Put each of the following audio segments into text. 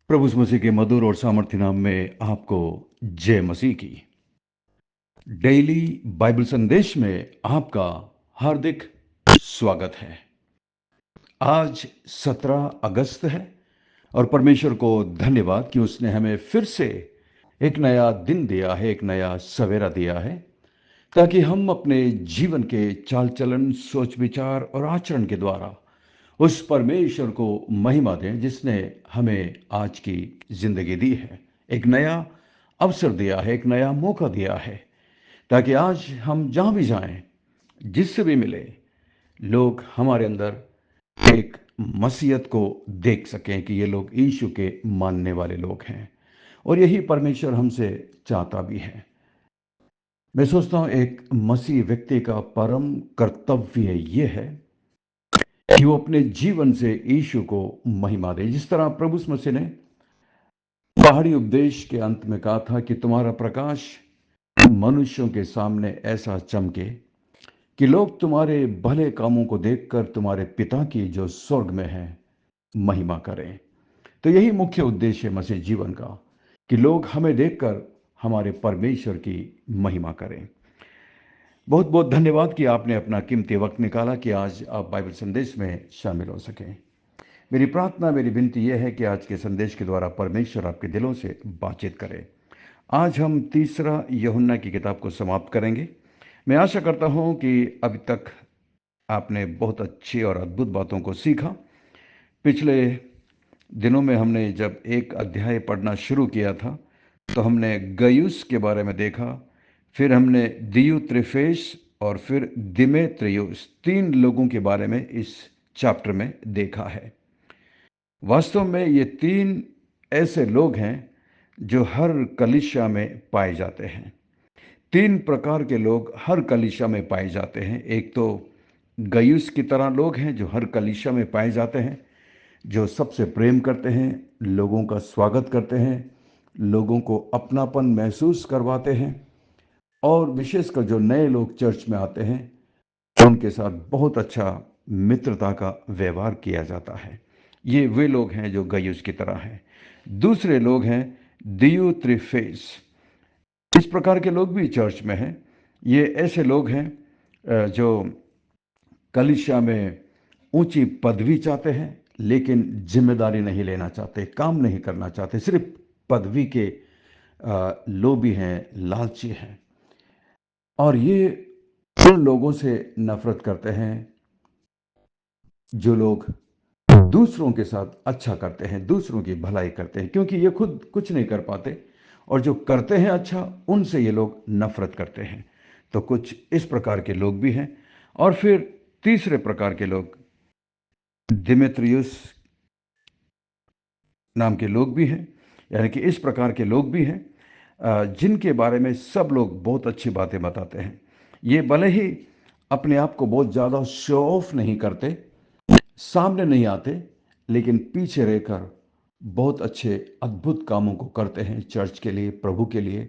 प्रभु यीशु मसीह के मधुर और सामर्थ्य नाम में आपको जय मसीह की। डेली बाइबल संदेश में आपका हार्दिक स्वागत है। आज 17 अगस्त है और परमेश्वर को धन्यवाद कि उसने हमें फिर से एक नया दिन दिया है, एक नया सवेरा दिया है, ताकि हम अपने जीवन के चाल चलन, सोच विचार और आचरण के द्वारा उस परमेश्वर को महिमा दें जिसने हमें आज की जिंदगी दी है, एक नया अवसर दिया है, एक नया मौका दिया है, ताकि आज हम जहां भी जाएं, जिससे भी मिले, लोग हमारे अंदर एक मसीहत को देख सकें कि ये लोग यीशु के मानने वाले लोग हैं। और यही परमेश्वर हमसे चाहता भी है। मैं सोचता हूं एक मसीह व्यक्ति का परम कर्तव्य ये है कि वो अपने जीवन से यीशु को महिमा दे। जिस तरह प्रभु यीशु मसीह ने पहाड़ी उपदेश के अंत में कहा था कि तुम्हारा प्रकाश मनुष्यों के सामने ऐसा चमके कि लोग तुम्हारे भले कामों को देखकर तुम्हारे पिता की जो स्वर्ग में है महिमा करें। तो यही मुख्य उद्देश्य है मसीह जीवन का, कि लोग हमें देखकर हमारे परमेश्वर की महिमा करें। बहुत बहुत धन्यवाद कि आपने अपना कीमती वक्त निकाला कि आज आप बाइबल संदेश में शामिल हो सकें। मेरी प्रार्थना, मेरी विनती यह है कि आज के संदेश के द्वारा परमेश्वर आपके दिलों से बातचीत करे। आज हम तीसरा यूहन्ना की किताब को समाप्त करेंगे। मैं आशा करता हूं कि अभी तक आपने बहुत अच्छी और अद्भुत बातों को सीखा। पिछले दिनों में हमने जब एक अध्याय पढ़ना शुरू किया था तो हमने गयुस के बारे में देखा, फिर हमने दियुत्रिफेस और फिर दिमेत्रियुस, तीन लोगों के बारे में इस चैप्टर में देखा है। वास्तव में ये तीन ऐसे लोग हैं जो हर कलीसिया में पाए जाते हैं। तीन प्रकार के लोग हर कलीसिया में पाए जाते हैं। एक तो गयुस की तरह लोग हैं जो हर कलीसिया में पाए जाते हैं, जो सबसे प्रेम करते हैं, लोगों का स्वागत करते हैं, लोगों को अपनापन महसूस करवाते हैं, और विशेषकर जो नए लोग चर्च में आते हैं उनके साथ बहुत अच्छा मित्रता का व्यवहार किया जाता है। ये वे लोग हैं जो गयुस की तरह हैं। दूसरे लोग हैं दियुत्रिफेस। इस प्रकार के लोग भी चर्च में हैं। ये ऐसे लोग हैं जो कलीसिया में ऊंची पदवी चाहते हैं लेकिन जिम्मेदारी नहीं लेना चाहते, काम नहीं करना चाहते, सिर्फ पदवी के लोभी हैं, लालची हैं। और ये उन लोगों से नफरत करते हैं जो लोग दूसरों के साथ अच्छा करते हैं, दूसरों की भलाई करते हैं, क्योंकि ये खुद कुछ नहीं कर पाते, और जो करते हैं अच्छा उनसे ये लोग नफरत करते हैं। तो कुछ इस प्रकार के लोग भी हैं। और फिर तीसरे प्रकार के लोग दिमेत्रियुस नाम के लोग भी हैं, यानी कि इस प्रकार के लोग भी हैं जिनके बारे में सब लोग बहुत अच्छी बातें बताते हैं। ये भले ही अपने आप को बहुत ज़्यादा शो ऑफ नहीं करते, सामने नहीं आते, लेकिन पीछे रहकर बहुत अच्छे अद्भुत कामों को करते हैं चर्च के लिए, प्रभु के लिए,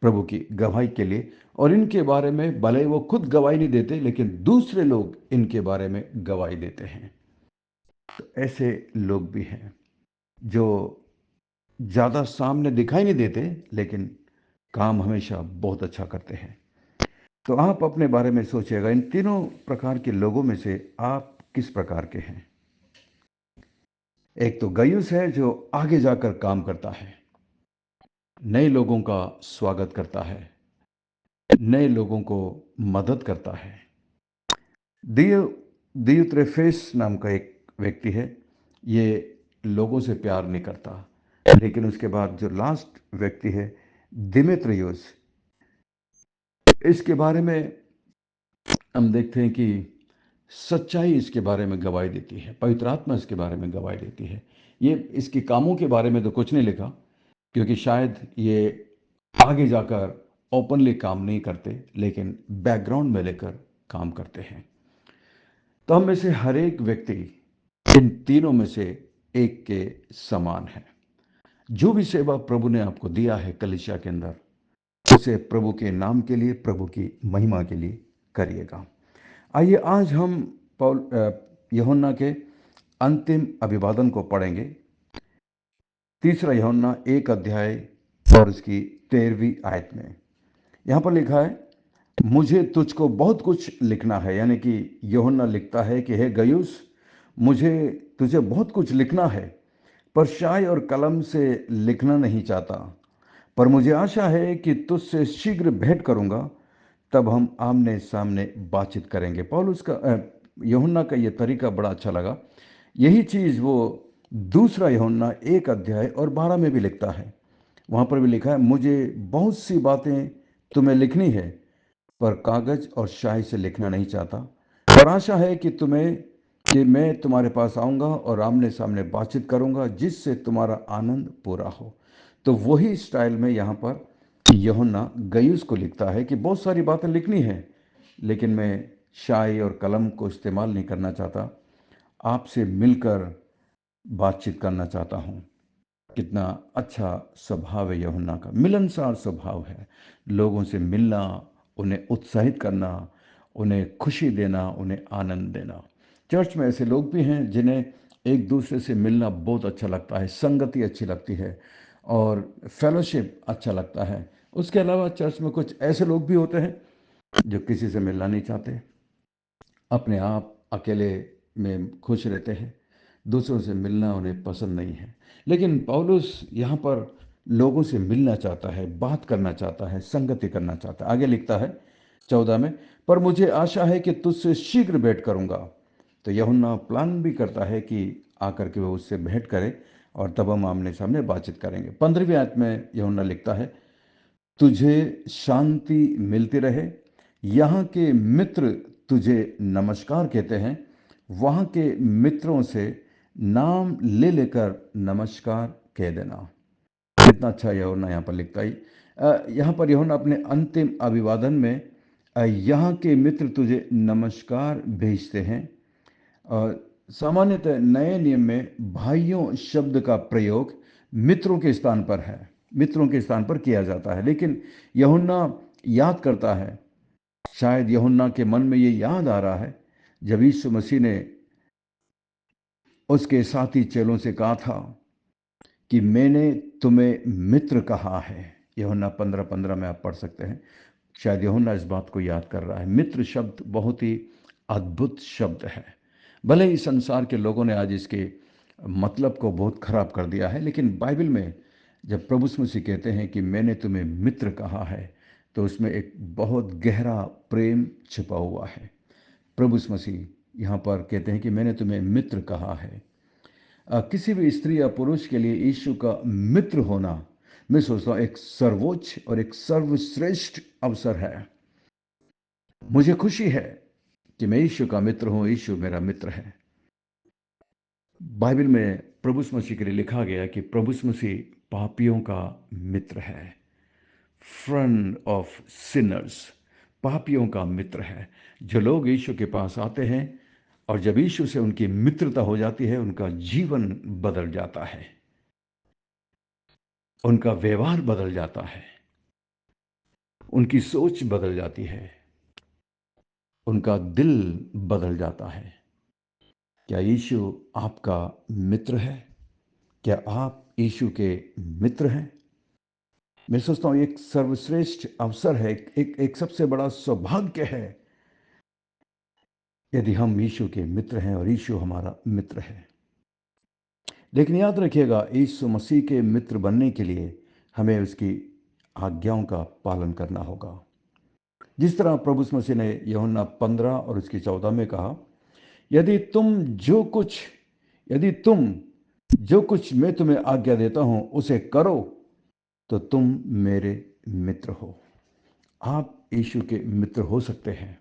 प्रभु की गवाही के लिए। और इनके बारे में भले वो खुद गवाही नहीं देते लेकिन दूसरे लोग इनके बारे में गवाही देते हैं। तो ऐसे लोग भी हैं जो ज़्यादा सामने दिखाई नहीं देते लेकिन काम हमेशा बहुत अच्छा करते हैं। तो आप अपने बारे में सोचिएगा, इन तीनों प्रकार के लोगों में से आप किस प्रकार के हैं। एक तो गयुस है जो आगे जाकर काम करता है, नए लोगों का स्वागत करता है, नए लोगों को मदद करता है। दियो दियुत्रेफेस नाम का एक व्यक्ति है, ये लोगों से प्यार नहीं करता। लेकिन उसके बाद जो लास्ट व्यक्ति है दिमेत्रियुस, इसके बारे में हम देखते हैं कि सच्चाई इसके बारे में गवाही देती है, पवित्र आत्मा इसके बारे में गवाही देती है। ये इसके कामों के बारे में तो कुछ नहीं लिखा, क्योंकि शायद ये आगे जाकर ओपनली काम नहीं करते लेकिन बैकग्राउंड में लेकर काम करते हैं। तो हम में से हर एक व्यक्ति इन तीनों में से एक के समान है। जो भी सेवा प्रभु ने आपको दिया है कलीसिया के अंदर, उसे प्रभु के नाम के लिए, प्रभु की महिमा के लिए करिएगा। आइए आज हम यूहन्ना के अंतिम अभिवादन को पढ़ेंगे। तीसरा यूहन्ना 1 अध्याय और उसकी 13वीं आयत में यहाँ पर लिखा है, मुझे तुझको बहुत कुछ लिखना है। यानी कि यूहन्ना लिखता है कि हे गयुस, मुझे तुझे बहुत कुछ लिखना है, पर स्याही और कलम से लिखना नहीं चाहता, पर मुझे आशा है कि तुझसे शीघ्र भेंट करूंगा, तब हम आमने सामने बातचीत करेंगे। पौलुस का यूहन्ना का ये तरीका बड़ा अच्छा लगा। यही चीज़ वो दूसरा यूहन्ना 1 अध्याय और 12 में भी लिखता है। वहाँ पर भी लिखा है, मुझे बहुत सी बातें तुम्हें लिखनी है, पर कागज और स्याही से लिखना नहीं चाहता, पर आशा है कि मैं तुम्हारे पास आऊँगा और आमने सामने बातचीत करूँगा, जिससे तुम्हारा आनंद पूरा हो। तो वही स्टाइल में यहाँ पर यूहन्ना गयुस को लिखता है कि बहुत सारी बातें लिखनी है, लेकिन मैं स्याही और कलम को इस्तेमाल नहीं करना चाहता, आपसे मिलकर बातचीत करना चाहता हूँ। कितना अच्छा स्वभाव है यूहन्ना का, मिलनसार स्वभाव है। लोगों से मिलना, उन्हें उत्साहित करना, उन्हें खुशी देना, उन्हें आनंद देना। चर्च में ऐसे लोग भी हैं जिन्हें एक दूसरे से मिलना बहुत अच्छा लगता है, संगति अच्छी लगती है और फेलोशिप अच्छा लगता है। उसके अलावा चर्च में कुछ ऐसे लोग भी होते हैं जो किसी से मिलना नहीं चाहते, अपने आप अकेले में खुश रहते हैं, दूसरों से मिलना उन्हें पसंद नहीं है। लेकिन पौलुस यहाँ पर लोगों से मिलना चाहता है, बात करना चाहता है, संगति करना चाहता है। आगे लिखता है 14 में, पर मुझे आशा है कि तुझसे शीघ्र भेंट करूँगा। तो यूहन्ना प्लान भी करता है कि आकर के वो उससे भेंट करे और तब हम आमने सामने बातचीत करेंगे। 15वीं आयत में यूहन्ना लिखता है, तुझे शांति मिलती रहे। यहाँ के मित्र तुझे नमस्कार कहते हैं। वहाँ के मित्रों से नाम ले लेकर नमस्कार कह देना। कितना अच्छा यूहन्ना यहाँ पर लिखता है। यहाँ पर यूहन्ना अपने अंतिम अभिवादन में यहाँ के मित्र तुझे नमस्कार भेजते हैं। और सामान्यतः नए नियम में भाइयों शब्द का प्रयोग मित्रों के स्थान पर है, मित्रों के स्थान पर किया जाता है। लेकिन यूहन्ना याद करता है, शायद यूहन्ना के मन में ये याद आ रहा है, जब यीशु मसीह ने उसके साथी चेलों से कहा था कि मैंने तुम्हें मित्र कहा है। यूहन्ना 15:15 में आप पढ़ सकते हैं। शायद यूहन्ना इस बात को याद कर रहा है। मित्र शब्द बहुत ही अद्भुत शब्द है। भले ही संसार के लोगों ने आज इसके मतलब को बहुत खराब कर दिया है, लेकिन बाइबल में जब प्रभु यीशु मसीह कहते हैं कि मैंने तुम्हें मित्र कहा है, तो उसमें एक बहुत गहरा प्रेम छिपा हुआ है। प्रभु यीशु मसीह यहाँ पर कहते हैं कि मैंने तुम्हें मित्र कहा है। किसी भी स्त्री या पुरुष के लिए यीशु का मित्र होना, मैं सोचता हूँ, एक सर्वोच्च और एक सर्वश्रेष्ठ अवसर है। मुझे खुशी है कि मैं यीशु का मित्र हूँ, यीशु मेरा मित्र है। बाइबल में प्रभु यीशु मसीह के लिए लिखा गया कि प्रभु यीशु मसीह पापियों का मित्र है, फ्रेंड ऑफ सिनर्स, पापियों का मित्र है। जो लोग यीशु के पास आते हैं और जब यीशु से उनकी मित्रता हो जाती है, उनका जीवन बदल जाता है, उनका व्यवहार बदल जाता है, उनकी सोच बदल जाती है, उनका दिल बदल जाता है। क्या यीशु आपका मित्र है? क्या आप यीशु के मित्र हैं? मैं सोचता हूँ एक सर्वश्रेष्ठ अवसर है, एक सबसे बड़ा सौभाग्य है यदि हम यीशु के मित्र हैं और यीशु हमारा मित्र है। लेकिन याद रखिएगा, यीशु मसीह के मित्र बनने के लिए हमें उसकी आज्ञाओं का पालन करना होगा। जिस तरह प्रभु यीशु मसीह ने यूहन्ना 15 और उसकी 14 में कहा, यदि तुम जो कुछ मैं तुम्हें आज्ञा देता हूं उसे करो, तो तुम मेरे मित्र हो। आप यीशु के मित्र हो सकते हैं।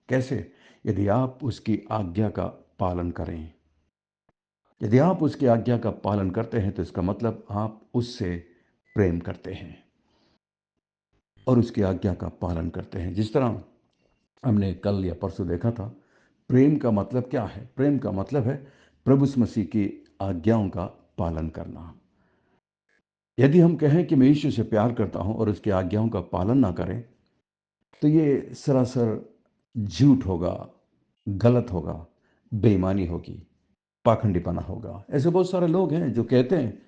कैसे? यदि आप उसकी आज्ञा का पालन करें। यदि आप उसकी आज्ञा का पालन करते हैं, तो इसका मतलब आप उससे प्रेम करते हैं और उसकी आज्ञा का पालन करते हैं। जिस तरह हमने कल या परसों देखा था, प्रेम का मतलब क्या है? प्रेम का मतलब है प्रभु यीशु मसीह की आज्ञाओं का पालन करना। यदि हम कहें कि मैं यीशु से प्यार करता हूं और उसकी आज्ञाओं का पालन ना करें, तो ये सरासर झूठ होगा, गलत होगा, बेईमानी होगी, पाखंडीपना होगा। ऐसे बहुत सारे लोग हैं जो कहते हैं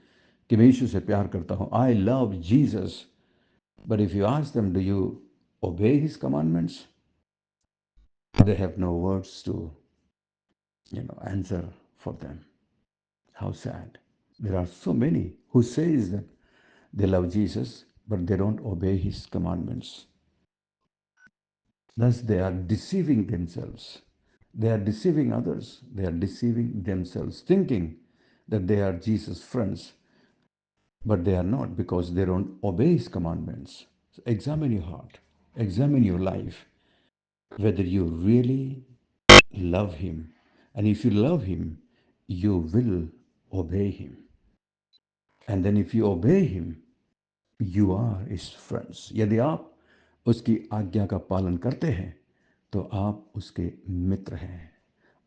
कि मैं यीशु से प्यार करता हूं, I love Jesus, but if you ask them, do you obey his commandments? They have no words to answer for them. How sad. There are so many who says that they love Jesus, but they don't obey his commandments. Thus they are deceiving themselves. They are deceiving others. They are deceiving themselves, thinking that they are Jesus' friends, but they are not, because they don't obey his commandments. So examine your heart, examine your life, whether you really love him. And if you love him, you will obey him. And then if you obey him, you are his friends. यदि आप उसकी आज्ञा का पालन करते हैं तो आप उसके मित्र हैं.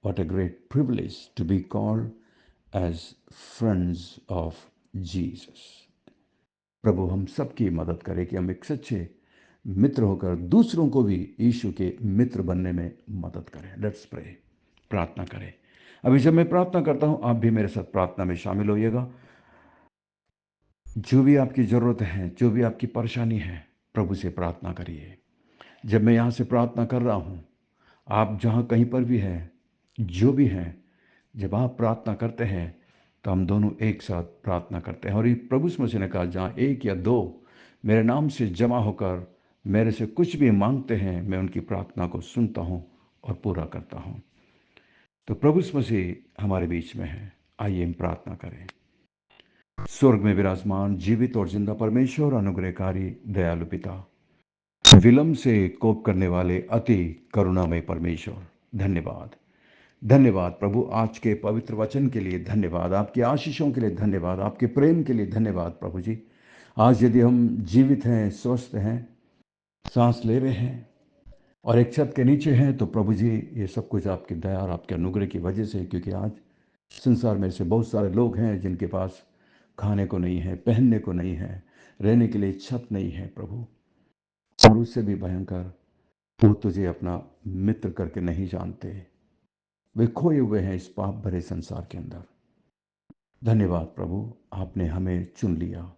What a great privilege to be called as friends of Jesus. प्रभु हम सबकी मदद करे कि हम एक सच्चे मित्र होकर दूसरों को भी यीशु के मित्र बनने में मदद करें. Let's pray. प्रार्थना करें. अभी जब मैं प्रार्थना करता हूं, आप भी मेरे साथ प्रार्थना में शामिल होइएगा. जो भी आपकी ज़रूरत है, जो भी आपकी परेशानी है, प्रभु से प्रार्थना करिए. जब मैं यहाँ से प्रार्थना कर रहा हूँ, आप जहाँ कहीं पर भी हैं, जो भी हैं, जब आप प्रार्थना करते हैं तो हम दोनों एक साथ प्रार्थना करते हैं. और ये प्रभु यीशु मसीह ने कहा, जहाँ एक या दो मेरे नाम से जमा होकर मेरे से कुछ भी मांगते हैं, मैं उनकी प्रार्थना को सुनता हूँ और पूरा करता हूँ. तो प्रभु यीशु मसीह हमारे बीच में है. आइए हम प्रार्थना करें. स्वर्ग में विराजमान जीवित और जिंदा परमेश्वर, अनुग्रहकारी दयालु पिता, विलंब से कोप करने वाले अति करुणामय परमेश्वर, धन्यवाद. धन्यवाद प्रभु, आज के पवित्र वचन के लिए धन्यवाद, आपकी आशीषों के लिए धन्यवाद, आपके प्रेम के लिए धन्यवाद प्रभु जी. आज यदि हम जीवित हैं, स्वस्थ हैं, सांस ले रहे हैं और एक छत के नीचे हैं, तो प्रभु जी ये सब कुछ आपकी दया और आपके अनुग्रह की वजह से. क्योंकि आज संसार में से बहुत सारे लोग हैं जिनके पास खाने को नहीं है, पहनने को नहीं है, रहने के लिए छत नहीं है प्रभु. और उससे भी भयंकर, वो तुझे अपना मित्र करके नहीं जानते. वे खोए हुए हैं इस पाप भरे संसार के अंदर. धन्यवाद प्रभु, आपने हमें चुन लिया,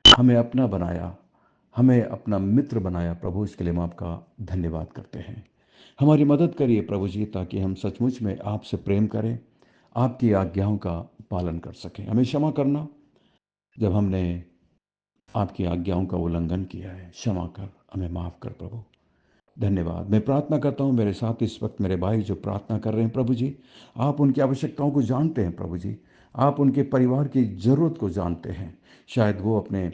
हमें अपना बनाया, हमें अपना मित्र बनाया. प्रभु इसके लिए हम आपका धन्यवाद करते हैं. हमारी मदद करिए प्रभु जी, ताकि हम सचमुच में आपसे प्रेम करें, आपकी आज्ञाओं का पालन कर सकें. हमें क्षमा करना जब हमने आपकी आज्ञाओं का उल्लंघन किया है. क्षमा कर, हमें माफ़ कर प्रभु. धन्यवाद. मैं प्रार्थना करता हूँ, मेरे साथ इस वक्त मेरे भाई जो प्रार्थना कर रहे हैं प्रभु जी, आप उनकी आवश्यकताओं को जानते हैं प्रभु जी. आप उनके परिवार की ज़रूरत को जानते हैं. शायद वो अपने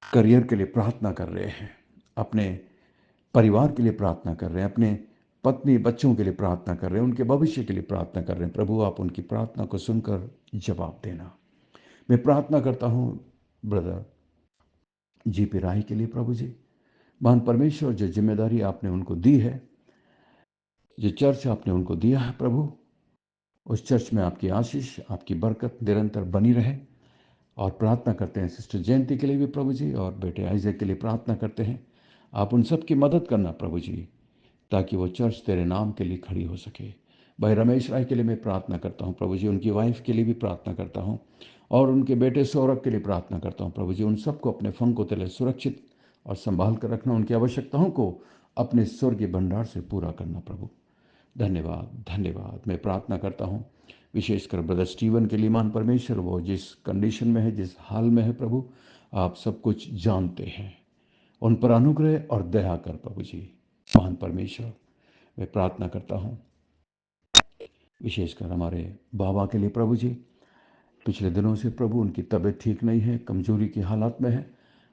करियर के लिए प्रार्थना कर रहे हैं, अपने परिवार के लिए प्रार्थना कर रहे हैं, अपने पत्नी बच्चों के लिए प्रार्थना कर रहे हैं, उनके भविष्य के लिए प्रार्थना कर रहे हैं. प्रभु आप उनकी प्रार्थना को सुनकर जवाब देना. मैं प्रार्थना करता हूँ ब्रदर जीपी राय के लिए प्रभु जी. महान परमेश्वर, जो जिम्मेदारी आपने उनको दी है, जो चर्च आपने उनको दिया है प्रभु, उस चर्च में आपकी आशीष, आपकी बरकत निरंतर बनी रहे. और प्रार्थना करते हैं सिस्टर जयंती के लिए भी प्रभु जी, और बेटे आइजैक के लिए प्रार्थना करते हैं. आप उन सब की मदद करना प्रभु जी, ताकि वो चर्च तेरे नाम के लिए खड़ी हो सके. भाई रमेश राय के लिए मैं प्रार्थना करता हूँ प्रभु जी, उनकी वाइफ के लिए भी प्रार्थना करता हूँ, और उनके बेटे सौरभ के लिए प्रार्थना करता हूँ प्रभु जी. उन सबको अपने फंकों तले सुरक्षित और संभाल कर रखना, उनकी आवश्यकताओं को अपने स्वर्गीय भंडार से पूरा करना प्रभु. धन्यवाद धन्यवाद. मैं प्रार्थना करता हूँ विशेषकर ब्रदर स्टीवन के लिए. मान परमेश्वर, वो जिस कंडीशन में है, जिस हाल में है प्रभु, आप सब कुछ जानते हैं. उन पर अनुग्रह और दया कर प्रभु जी. महान परमेश्वर, मैं प्रार्थना करता हूँ विशेषकर हमारे बाबा के लिए प्रभु जी. पिछले दिनों से प्रभु उनकी तबीयत ठीक नहीं है, कमजोरी की हालात में है.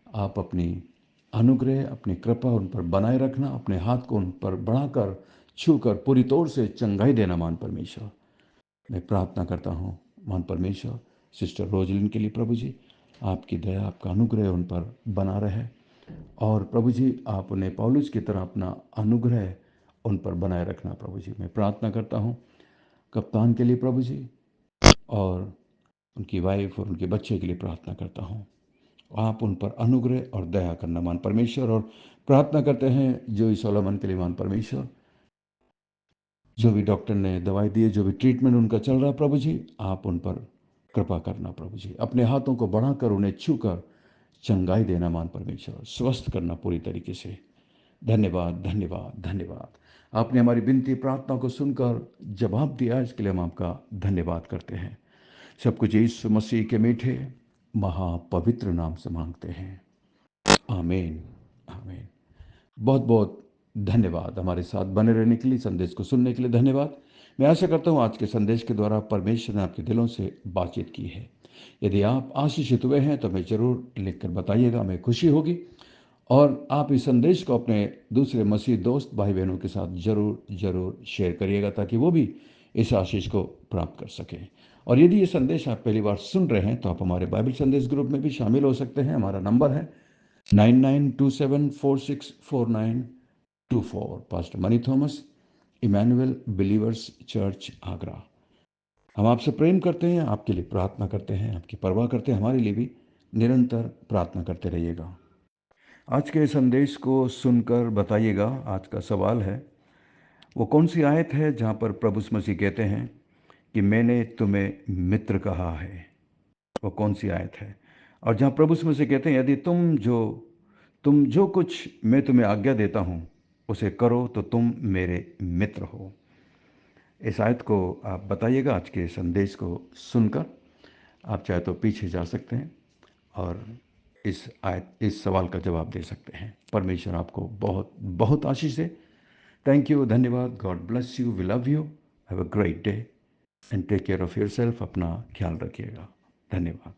आप अपनी अनुग्रह, अपनी कृपा उन पर बनाए रखना, अपने हाथ को उन पर बढ़ाकर छूकर पूरी तौर से चंगाई देना. मान परमेश्वर, मैं प्रार्थना करता हूँ मान परमेश्वर सिस्टर रोजलिन के लिए प्रभु जी. आपकी दया, आपका अनुग्रह उन पर बना रहे. और प्रभु जी आप उन्हें पौलुस की तरह अपना अनुग्रह उन पर बनाए रखना प्रभु जी. मैं प्रार्थना करता हूँ कप्तान के लिए प्रभु जी, और उनकी वाइफ और उनके बच्चे के लिए प्रार्थना करता हूँ. आप उन पर अनुग्रह और दया करना मान परमेश्वर. और प्रार्थना करते हैं जोई सोलोमन के लिए मान परमेश्वर. जो भी डॉक्टर ने दवाई दी है, जो भी ट्रीटमेंट उनका चल रहा प्रभु जी, आप उन पर कृपा करना प्रभु जी, अपने हाथों को बढ़ाकर उन्हें छूकर चंगाई देना मान परमेश्वर, स्वस्थ करना पूरी तरीके से। धन्यवाद, धन्यवाद, धन्यवाद। आपने हमारी विनती प्रार्थना को सुनकर जवाब दिया, इसके लिए हम आपका धन्यवाद करते हैं। सब कुछ यीशु मसीह के मीठे महापवित्र नाम से मांगते हैं, आमीन, आमीन। बहुत बहुत धन्यवाद हमारे साथ बने रहने के लिए, संदेश को सुनने के लिए धन्यवाद। मैं आशा करता हूँ आज के संदेश के द्वारा परमेश्वर ने आपके दिलों से बातचीत की है। यदि आप आशीषित हुए हैं तो हमें ज़रूर लिखकर बताइएगा, हमें खुशी होगी। और आप इस संदेश को अपने दूसरे मसीह दोस्त भाई बहनों के साथ ज़रूर ज़रूर शेयर करिएगा, ताकि वो भी इस आशीष को प्राप्त कर सकें। और यदि ये संदेश आप पहली बार सुन रहे हैं तो आप हमारे बाइबल संदेश ग्रुप में भी शामिल हो सकते हैं। हमारा नंबर है 9927464924। Pastor Mani Thomas, Emmanuel Believers Church, Agra. हम आपसे प्रेम करते हैं, आपके लिए प्रार्थना करते हैं, आपकी परवाह करते हैं। हमारे लिए भी निरंतर प्रार्थना करते रहिएगा। आज के संदेश को सुनकर बताइएगा, आज का सवाल है, वो कौन सी आयत है जहाँ पर प्रभु यीशु मसीह कहते हैं कि मैंने तुम्हें मित्र कहा है? वो कौन सी आयत है? और जहाँ प्रभु यीशु मसीह कहते हैं, यदि तुम जो कुछ मैं तुम्हें आज्ञा देता हूँ उसे करो तो तुम मेरे मित्र हो। इस आयत को आप बताइएगा आज के संदेश को सुनकर। आप चाहे तो पीछे जा सकते हैं और इस सवाल का जवाब दे सकते हैं। परमेश्वर आपको बहुत बहुत आशीष दे। थैंक यू, धन्यवाद। God bless you, we love you, have a great day and take care of yourself. अपना ख्याल रखिएगा। धन्यवाद।